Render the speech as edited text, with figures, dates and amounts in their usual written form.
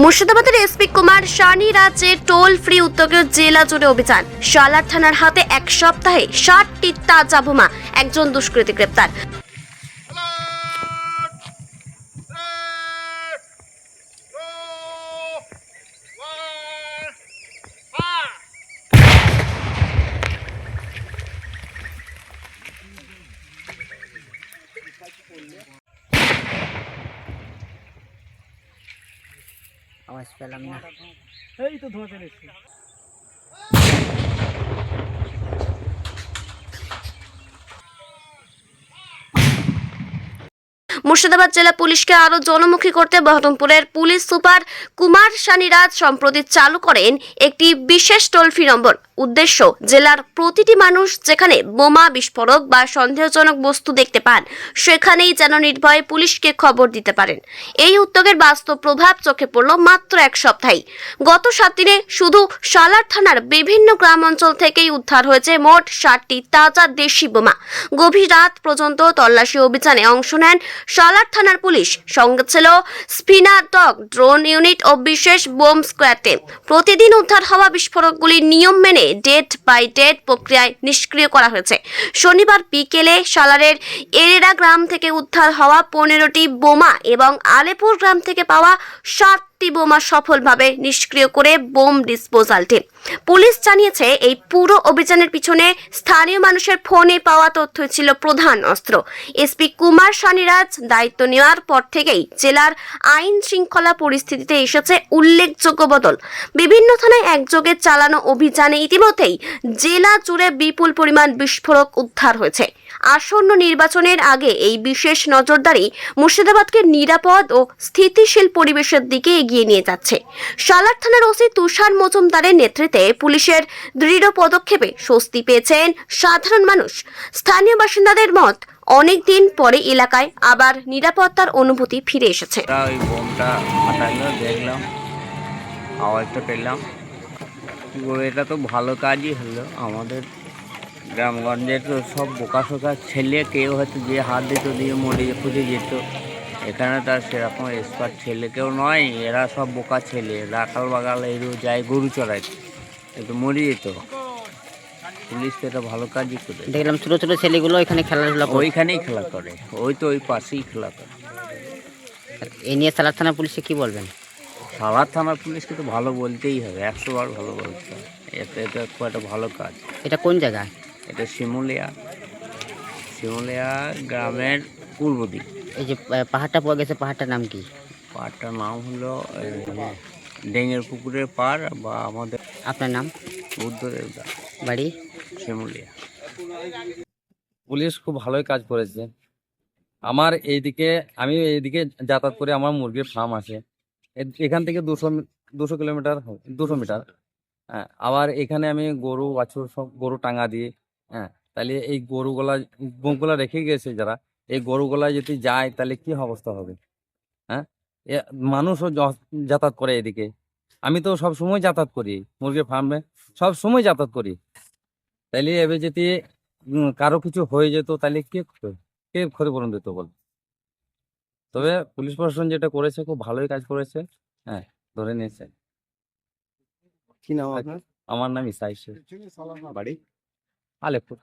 মুর্শিদাবাদের এসপি কুমার সানি রাজ্যে toll free উদ্যোগে জেলা জুড়ে অভিযান। সালার থানার হাতে এক সপ্তাহে 60টি তাজা বোমা, একজন দুষ্কৃতী গ্রেপ্তার। আওয়াজ পেলাম না। এই তো ধোঁয়া চলে এসছে। মুর্শিদাবাদ জেলা পুলিশকে আরো জনমুখী করতে বহরমপুরের পুলিশ সুপার কুমার সানিরাজ সম্প্রতি চালু করেন একটি বিশেষ টোল ফ্রি নম্বর। উদ্দেশ্য, জেলার প্রতিটি মানুষ যেখানে বোমা, বিস্ফোরক বা সন্দেহজনক বস্তু দেখতে পান, সেখানেই যেন নির্ভয়ে পুলিশকে খবর দিতে পারেন। এই উদ্যোগের বাস্তব প্রভাব চোখে পড়ল মাত্র এক সপ্তাহে। গত 7 দিনে শুধু সালার থানার বিভিন্ন গ্রাম অঞ্চল থেকেই উদ্ধার হয়েছে মোট 60টি তাজা দেশি বোমা। গভীর রাত পর্যন্ত তল্লাশি অভিযানে অংশ নেন সালার থানার পুলিশ। সঙ্গে ছিল স্পিনার ডগ, ড্রোন ইউনিট ও বিশেষ বোম স্কোয়াড টিম। প্রতিদিন উদ্ধার হওয়া বিস্ফোরকগুলি নিয়ম মেনে ডেট বাই ডেট প্রক্রিয়ায় নিষ্ক্রিয় করা হয়েছে। শনিবার বিকেলে সালারের এরেরা গ্রাম থেকে উদ্ধার হওয়া 15টি বোমা এবং আলেপুর গ্রাম থেকে পাওয়া 7টি বোমা সফলভাবে নিষ্ক্রিয় করে বোম ডিসপোজাল টিম। পুলিশ জানিয়েছে, এই পুরো অভিযানের পিছনে স্থানীয় মানুষের ফোনে পাওয়া তথ্য ছিল প্রধান অস্ত্র। এসপি কুমার সানিরাজ দায়িত্ব নেওয়ার পর থেকেই জেলার আইন শৃঙ্খলা পরিস্থিতিতে এসেছে উল্লেখযোগ্য বদল। বিভিন্ন থানায় একযোগে চালানো অভিযানে ইতিমধ্যেই জেলা জুড়ে বিপুল পরিমাণ বিস্ফোরক উদ্ধার হয়েছে। আসন্ন নির্বাচনের আগে এই বিশেষ নজরদারি মুর্শিদাবাদকে নিরাপদ ও স্থিতিশীল পরিবেশের দিকে এগিয়ে নিয়ে যাচ্ছে। সালার থানার ওসি তুষার মজুমদারের নেতৃত্বে পুলিশের দৃঢ় পদক্ষেপে স্বস্তি পেয়েছেন সাধারণ মানুষ। স্থানীয় বাসিন্দাদের মত, অনেক দিন পরে এলাকায় আবার নিরাপত্তার অনুভূতি ফিরে এসেছে। ওই বোমটা ফাটাইলো, দেখলাম, আওয়াজটা পেলাম। এটা তো ভালো কাজই হলো। আমাদের গ্রামগঞ্জের তো সব বোকা ছেলে, কেউ হয়তো যে হাত দিত দিয়ে মরে খুঁজে যেত। এখানে তার সেরকম এক্সপার্ট ছেলে কেউ নয়, এরা সব বোকা ছেলে। রাখাল বাগাল এরও যায় গরু চড়াইতে, একটু মরে যেত। পুলিশ তো এটা ভালো কাজই করে। দেখলাম ছোট ছোট ছেলেগুলো এখানে খেলাধুলা করে। ওইখানেই খেলা করে, ওই তো ওই পাশেই খেলা করে। এই নিয়ে সালার থানা পুলিশে কি বলবেন? সালার থানার পুলিশকে তো ভালো বলতেই হবে, 100 বার ভালো বলতে হবে। এটা খুব একটা ভালো কাজ। এটা কোন জায়গা? এটা শিমুলিয়া গ্রামের পূর্ব দিক। এই যে পাহাড়টা পাওয়া গেছে, পাহাড়টার নাম কি? পাড়টার নাম হলো ডেঙ্গের পুকুরের পাড়, বা আমাদের। আপনার নাম? বুদ্ধদেব দা, বাড়ি? শিমুলিয়া। পুলিশ খুব ভালোই কাজ করেছে। আমি এইদিকে যাতায়াত করে, আমার মুরগির ফার্ম আছে। এখান থেকে 200 কিলোমিটার, 200 মিটার। হ্যাঁ, আবার এখানে আমি গরু বাছুর সব গরু টাঙা দিই। হ্যাঁ, তাহলে এই বোমগুলা রেখে গেছে যারা, এই গরুগুলা যদি যায় তাহলে কি অবস্থা হবে? হ্যাঁ, মানুষও যাতায়াত করে এদিকে। আমি তো সব সময় যাতায়াত করি, মুরগির ফার্মে সব সময় যাতায়াত করি। তাইলে এবার যদি কারো কিছু হয়ে যেত তাহলে কে ক্ষতিপূরণ দিত বল? তবে পুলিশ প্রশাসন যেটা করেছে খুব ভালোই কাজ করেছে। হ্যাঁ, ধরে নিয়েছে। কি নাম আপনার? আমার নাম ইসাই শেখ, বাড়ি? আলেপুর।